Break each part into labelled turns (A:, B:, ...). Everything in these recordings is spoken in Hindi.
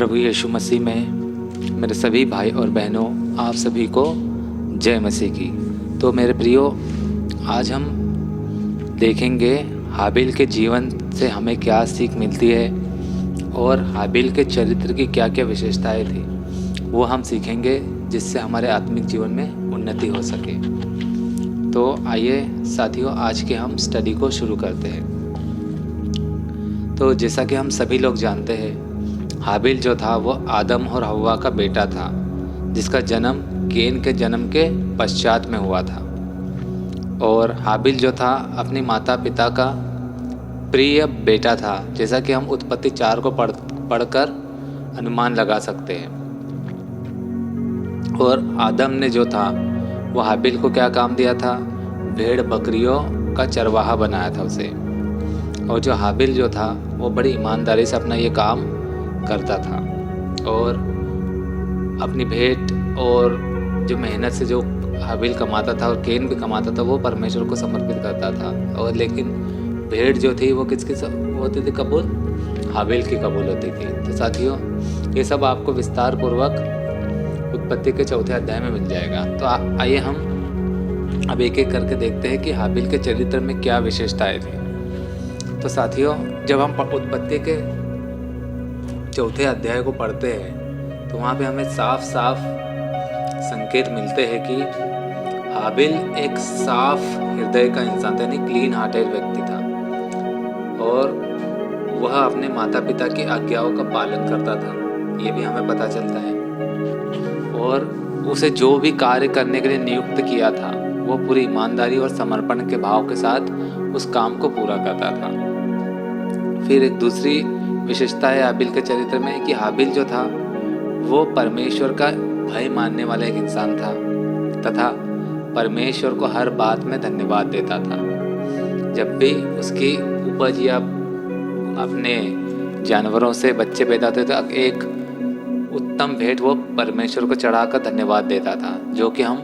A: प्रभु यीशु मसीह में मेरे सभी भाई और बहनों, आप सभी को जय मसीह की। तो मेरे प्रियो, आज हम देखेंगे हाबिल के जीवन से हमें क्या सीख मिलती है और हाबिल के चरित्र की क्या क्या विशेषताएं थी, वो हम सीखेंगे जिससे हमारे आत्मिक जीवन में उन्नति हो सके। तो आइए साथियों, आज के हम स्टडी को शुरू करते हैं। तो जैसा कि हम सभी लोग जानते हैं, हाबिल जो था वो आदम और हव्वा का बेटा था, जिसका जन्म केन के जन्म के पश्चात में हुआ था। और हाबिल जो था अपनी माता पिता का प्रिय बेटा था, जैसा कि हम उत्पत्ति 4 को पढ़कर अनुमान लगा सकते हैं। और आदम ने जो था वो हाबिल को क्या काम दिया था? भेड़ बकरियों का चरवाहा बनाया था उसे। और जो हाबिल जो था वो बड़ी ईमानदारी से अपना ये काम करता था और अपनी भेंट और जो मेहनत से जो हाबिल कमाता था और केन भी कमाता था, वो परमेश्वर को समर्पित करता था। और लेकिन भेंट जो थी वो किसकी होती थी? कबूल, हाबिल की कबूल होती थी। तो साथियों, ये सब आपको विस्तार पूर्वक उत्पत्ति के 4 अध्याय में मिल जाएगा। तो आइए हम अब एक एक करके देखते हैं कि हाबिल के चरित्र में क्या विशेषताएं थी। तो साथियों, जब हम उत्पत्ति के 4 अध्याय को पढ़ते हैं तो वहाँ पे हमें साफ साफ संकेत मिलते हैं कि हाबिल एक साफ हृदय का इंसान था, यानी क्लीन हार्टेड व्यक्ति था। और वह अपने माता पिता की आज्ञाओं का पालन करता था, ये भी हमें पता चलता है। और उसे जो भी कार्य करने के लिए नियुक्त किया था, वो पूरी ईमानदारी और समर्पण के भाव के साथ उस काम को पूरा करता था। फिर एक दूसरी विशेषता है हाबिल के चरित्र में कि हाबिल जो था वो परमेश्वर का भय मानने वाला एक इंसान था तथा परमेश्वर को हर बात में धन्यवाद देता था। जब भी उसकी उपज या अपने जानवरों से बच्चे पैदा होते थे, एक उत्तम भेंट वो परमेश्वर को चढ़ाकर धन्यवाद देता था, जो कि हम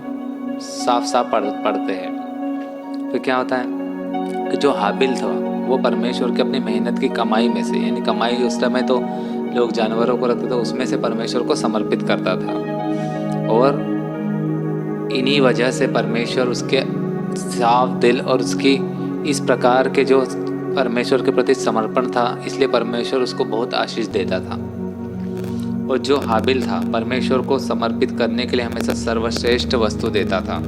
A: साफ साफ पढ़ते हैं। फिर क्या होता है कि जो हाबिल था वो परमेश्वर की अपनी मेहनत की कमाई में से, यानी कमाई उस समय तो लोग जानवरों को रखते थे, उसमें से परमेश्वर को समर्पित करता था। और इन्हीं वजह से परमेश्वर उसके साफ दिल और उसकी इस प्रकार के जो परमेश्वर के प्रति समर्पण था, इसलिए परमेश्वर उसको बहुत आशीष देता था। और जो हाबिल था परमेश्वर को समर्पित करने के लिए हमेशा सर्वश्रेष्ठ वस्तु देता था,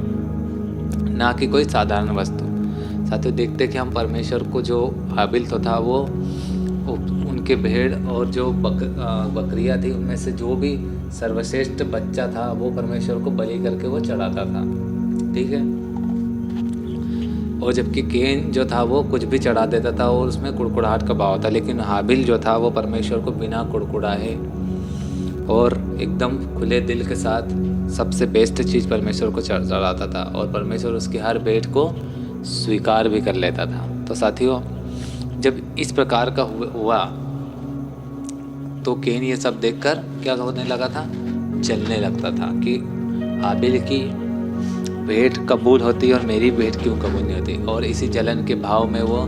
A: ना कि कोई साधारण वस्तु। साथियों, देखते कि हम परमेश्वर को, जो हाबिल तो था वो उनके भेड़ और जो बकरियां थी, उनमें से जो भी सर्वश्रेष्ठ बच्चा था वो परमेश्वर को बलि करके वो चढ़ाता था, ठीक है। और जबकि केन जो था वो कुछ भी चढ़ा देता था और उसमें कुड़कुड़ाहट का भाव था, लेकिन हाबिल जो था वो परमेश्वर को बिना कुड़कुड़ाए और एकदम खुले दिल के साथ सबसे बेस्ट चीज़ परमेश्वर को चढ़ाता था। और परमेश्वर उसकी हर भेंट को स्वीकार भी कर लेता था। तो साथियों, जब इस प्रकार का हुआ तो केन ये सब देखकर क्या होने लगा था? जलने लगता था कि हाबिल की भेंट कबूल होती और मेरी भेंट क्यों कबूल नहीं होती। और इसी जलन के भाव में वो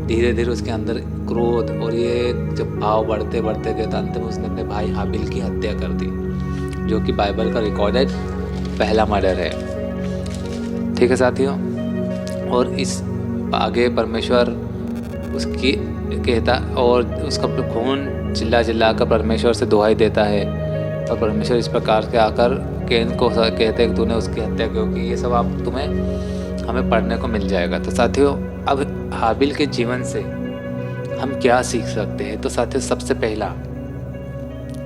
A: धीरे धीरे उसके अंदर क्रोध और ये जब भाव बढ़ते बढ़ते गए तो अंत में उसने अपने भाई हाबिल की हत्या कर दी, जो कि बाइबल का रिकॉर्डेड पहला मर्डर है, ठीक है साथियों। और इस आगे परमेश्वर उसकी कहता और उसका खून चिल्ला चिल्ला कर परमेश्वर से दुहाई देता है। और परमेश्वर इस प्रकार के आकर केन को कहते हैं कि तूने उसकी हत्या क्यों की। ये सब हमें पढ़ने को मिल जाएगा। तो साथियों, अब हाबिल के जीवन से हम क्या सीख सकते हैं? तो साथियों, सबसे पहला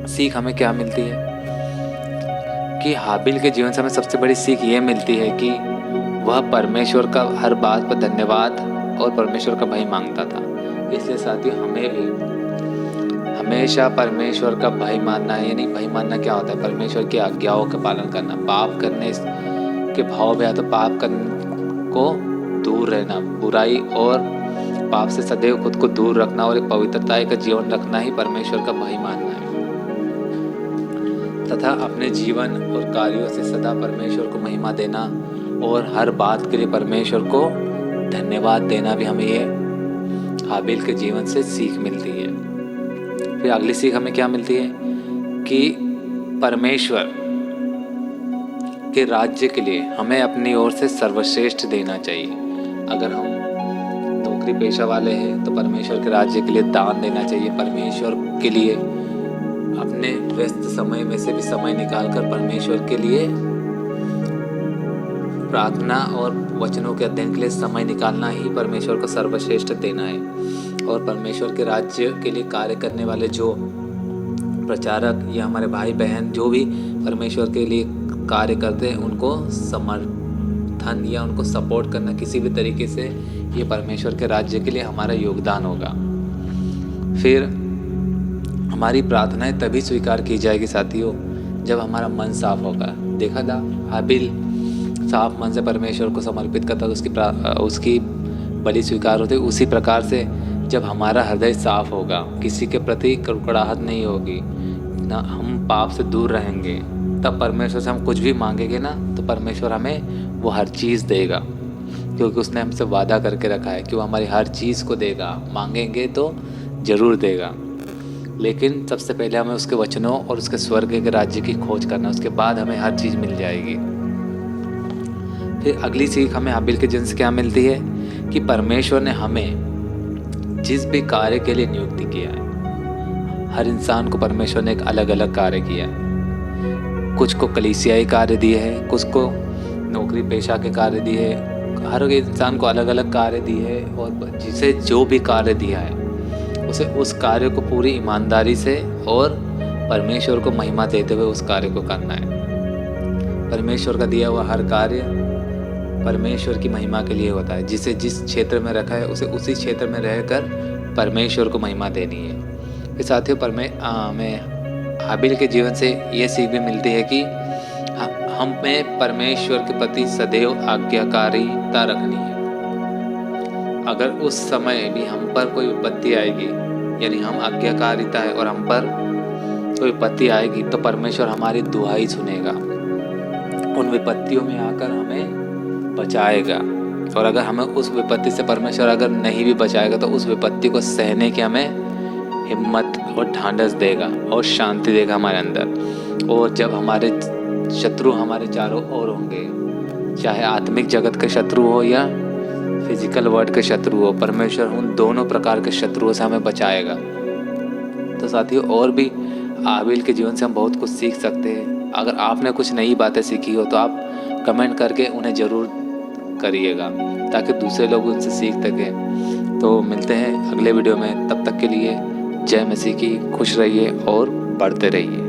A: सीख हमें क्या मिलती है कि हाबिल के जीवन से हमें सबसे बड़ी सीख ये मिलती है कि वह परमेश्वर का हर बात पर धन्यवाद और परमेश्वर का भय मांगता था। इसलिए साथियों, हमें भी हमेशा परमेश्वर का भय मानना है। यानी भय मानना क्या होता है? परमेश्वर की आज्ञाओं का पालन करना, पाप करने के भाव में या तो पाप करने को दूर रहना, बुराई और पाप से सदैव खुद को दूर रखना और एक पवित्रता का जीवन रखना ही परमेश्वर का भय मानना है। तथा अपने जीवन और कार्यों से सदा परमेश्वर को महिमा देना और हर बात के लिए परमेश्वर को धन्यवाद देना भी हमें ये हाबिल के जीवन से सीख मिलती है। फिर अगली सीख हमें क्या मिलती है कि परमेश्वर के राज्य के लिए हमें अपनी ओर से सर्वश्रेष्ठ देना चाहिए। अगर हम नौकरी पेशा वाले हैं तो परमेश्वर के राज्य के लिए दान देना चाहिए। परमेश्वर के लिए अपने व्यस्त समय में से भी समय निकालकर परमेश्वर के लिए प्रार्थना और वचनों के अध्ययन के लिए समय निकालना ही परमेश्वर को सर्वश्रेष्ठ देना है। और परमेश्वर के राज्य के लिए कार्य करने वाले जो प्रचारक या हमारे भाई बहन जो भी परमेश्वर के लिए कार्य करते हैं, उनको समर्थन या उनको सपोर्ट करना किसी भी तरीके से, ये परमेश्वर के राज्य के लिए हमारा योगदान होगा। फिर हमारी प्रार्थनाएं तभी स्वीकार की जाएगी साथियों, जब हमारा मन साफ होगा। देखा था हाबिल साफ मन से परमेश्वर को समर्पित करता तो उसकी बलि स्वीकार होती। उसी प्रकार से जब हमारा हृदय साफ होगा, किसी के प्रति कड़कड़ाहट नहीं होगी ना, हम पाप से दूर रहेंगे, तब परमेश्वर से हम कुछ भी मांगेंगे ना, तो परमेश्वर हमें वो हर चीज़ देगा, क्योंकि उसने हमसे वादा करके रखा है कि वो हमारी हर चीज़ को देगा। मांगेंगे तो ज़रूर देगा, लेकिन सबसे पहले हमें उसके वचनों और उसके स्वर्ग के राज्य की खोज करना, उसके बाद हमें हर चीज़ मिल जाएगी। फिर अगली सीख हमें हाबिल के जीवन से क्या मिलती है कि परमेश्वर ने हमें जिस भी कार्य के लिए नियुक्ति किया है, हर इंसान को परमेश्वर ने एक अलग अलग कार्य किया है। कुछ को कलीसियाई कार्य दिए हैं, कुछ को नौकरी पेशा के कार्य दिए हैं। हर एक इंसान को अलग अलग कार्य दिए हैं, और जिसे जो भी कार्य दिया है उसे उस कार्य को पूरी ईमानदारी से और परमेश्वर को महिमा देते हुए उस कार्य को करना है। परमेश्वर का दिया हुआ हर कार्य परमेश्वर की महिमा के लिए होता है। जिसे जिस क्षेत्र में रखा है उसे उसी क्षेत्र में रहकर परमेश्वर को महिमा देनी है। फिर साथियों हमें हाबिल के जीवन से ये सीख भी मिलती है कि हमें परमेश्वर के प्रति सदैव आज्ञाकारिता रखनी है। अगर उस समय भी हम पर कोई विपत्ति आएगी, यानी हम आज्ञाकारिता है और हम पर कोई विपत्ति आएगी, तो परमेश्वर हमारी दुआई सुनेगा, उन विपत्तियों में आकर हमें बचाएगा। और अगर हमें उस विपत्ति से परमेश्वर अगर नहीं भी बचाएगा, तो उस विपत्ति को सहने की हमें हिम्मत और ढांढस देगा और शांति देगा हमारे अंदर। और जब हमारे शत्रु हमारे चारों ओर होंगे, चाहे आत्मिक जगत के शत्रु हो या फिजिकल वर्ल्ड के शत्रु हो, परमेश्वर उन दोनों प्रकार के शत्रुओं से हमें बचाएगा। तो साथियों, और भी हाबिल के जीवन से हम बहुत कुछ सीख सकते हैं। अगर आपने कुछ नई बातें सीखी हो तो आप कमेंट करके उन्हें ज़रूर करिएगा, ताकि दूसरे लोग उनसे सीख सकें। तो मिलते हैं अगले वीडियो में, तब तक के लिए जय मसीह की। खुश रहिए और बढ़ते रहिए।